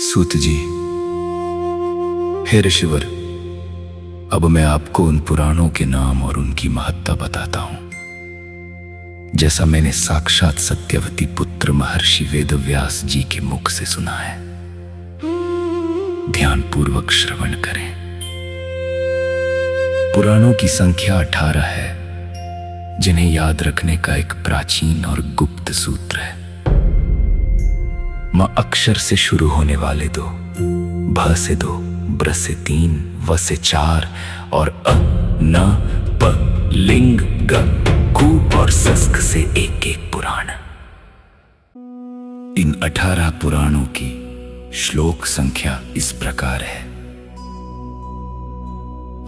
सूत जी, हे ऋषिवर, अब मैं आपको उन पुराणों के नाम और उनकी महत्ता बताता हूं, जैसा मैंने साक्षात सत्यवती पुत्र महर्षि वेदव्यास जी के मुख से सुना है। ध्यानपूर्वक श्रवण करें। पुराणों की संख्या 18 है, जिन्हें याद रखने का एक प्राचीन और गुप्त सूत्र है। म अक्षर से शुरू होने वाले 2, भ से 2, ब्र से 3, व से 4 और अ, न, प, लिंग, ग, कु और सस्क से एक पुराण। इन 18 पुराणों की श्लोक संख्या इस प्रकार है।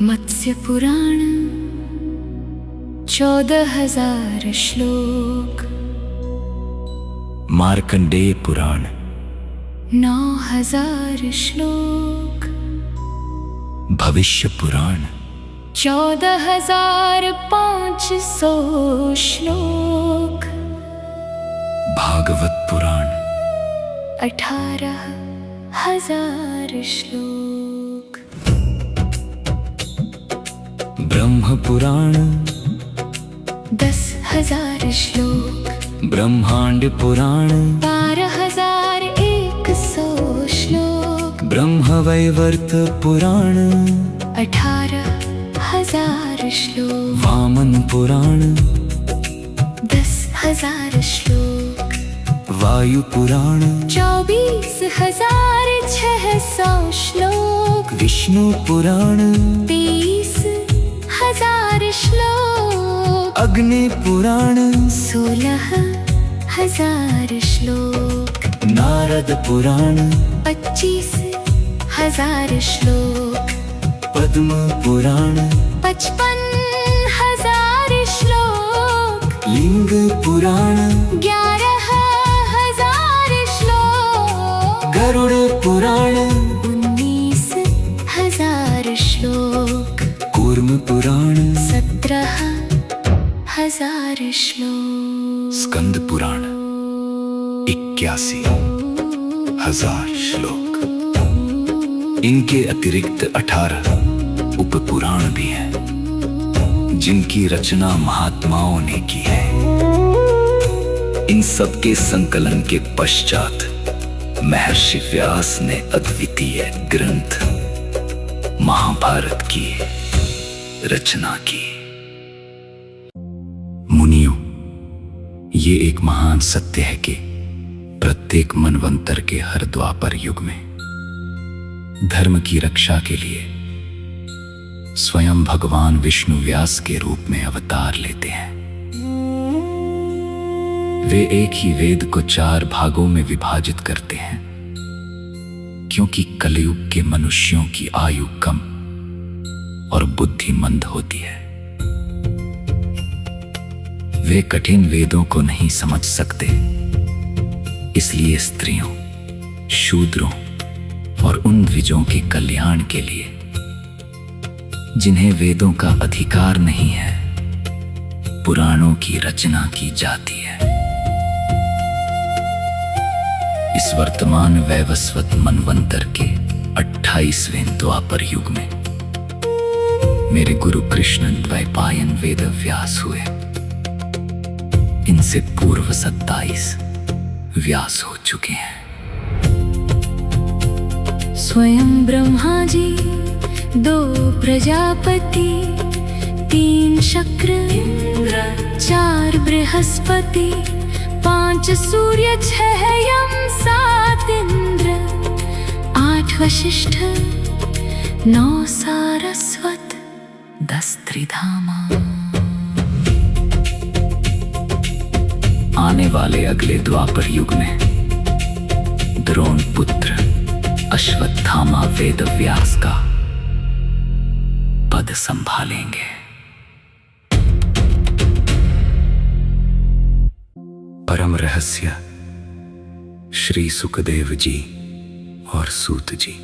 मत्स्य पुराण 14,000 श्लोक, मार्कंडेय पुराण 9,000 श्लोक, भविष्य पुराण 14,500 श्लोक, भागवत पुराण 18,000 श्लोक, ब्रह्म पुराण 10,000 श्लोक, ब्रह्मांड पुराण 12,100 श्लोक, ब्रह्मवैवर्त पुराण 18,000 श्लोक, वामन पुराण 10,000 श्लोक, वायु पुराण 24,600 श्लोक, विष्णु पुराण 23,000 श्लोक, अग्नि पुराण 16,000 श्लोक, नारद पुराण 25,000 श्लोक, पद्म पुराण 55,000 श्लोक, लिंग पुराण 11,000 श्लोक, गरुड़ पुराण 19,000 श्लोक, कूर्म पुराण 17,000 श्लोक, स्कंद पुराण 81,000 श्लोक। इनके अतिरिक्त 18 उपपुराण भी हैं, जिनकी रचना महात्माओं ने की है। इन सब के संकलन के पश्चात महर्षि व्यास ने अद्वितीय ग्रंथ महाभारत की रचना की। मुनियों, ये एक महान सत्य है कि प्रत्येक मनवंतर के हर द्वापर युग में धर्म की रक्षा के लिए स्वयं भगवान विष्णु व्यास के रूप में अवतार लेते हैं। वे एक ही वेद को 4 भागों में विभाजित करते हैं, क्योंकि कलयुग के मनुष्यों की आयु कम और बुद्धि मंद होती है। वे कठिन वेदों को नहीं समझ सकते, इसलिए स्त्रियों, शूद्रों और उन द्विजों के कल्याण के लिए, जिन्हें वेदों का अधिकार नहीं है, पुराणों की रचना की जाती है। इस वर्तमान वैवस्वत मनवंतर के 28वें द्वापर युग में मेरे गुरु कृष्ण द्वैपायन वेदव्यास हुए। इनसे पूर्व 27 व्यास हो चुके हैं। स्वयं ब्रह्मा जी, 2 प्रजापति, 3 शक्र, 4 बृहस्पति, 5 सूर्य, 6 यम, 7 इंद्र, 8 वशिष्ठ, 9 सारस्वत, 10 त्रिधामा। आने वाले अगले द्वापर युग में द्रोण पुत्र अश्वत्थामा वेदव्यास का पद संभालेंगे। परम रहस्य श्री सुखदेव जी और सूत जी।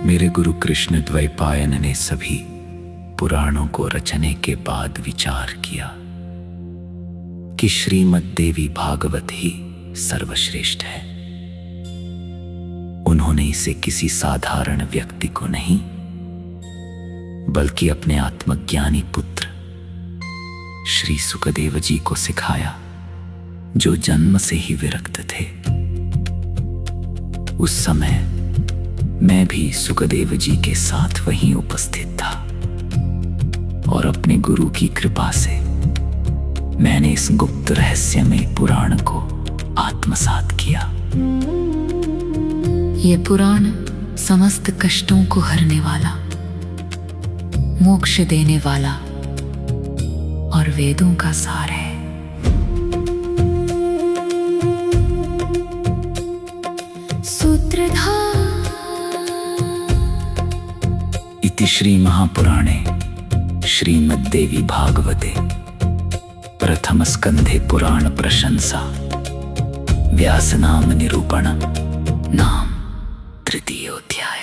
मेरे गुरु कृष्ण द्वैपायन ने सभी पुराणों को रचने के बाद विचार किया कि श्रीमद् देवी भागवत ही सर्वश्रेष्ठ है। उन्होंने इसे किसी साधारण व्यक्ति को नहीं, बल्कि अपने आत्मज्ञानी पुत्र श्री सुखदेव जी को सिखाया, जो जन्म से ही विरक्त थे। उस समय मैं भी सुखदेव जी के साथ वहीं उपस्थित था और अपने गुरु की कृपा से मैंने इस गुप्त रहस्यमय पुराण को आत्मसात किया। ये पुराण समस्त कष्टों को हरने वाला, मोक्ष देने वाला और वेदों का सार है। सूत्रधार इति श्री महापुराणे श्रीमद्देवी भागवते प्रथम स्कंधे पुराण प्रशंसा व्यास नाम निरूपण नाम तृतीयोध्याय।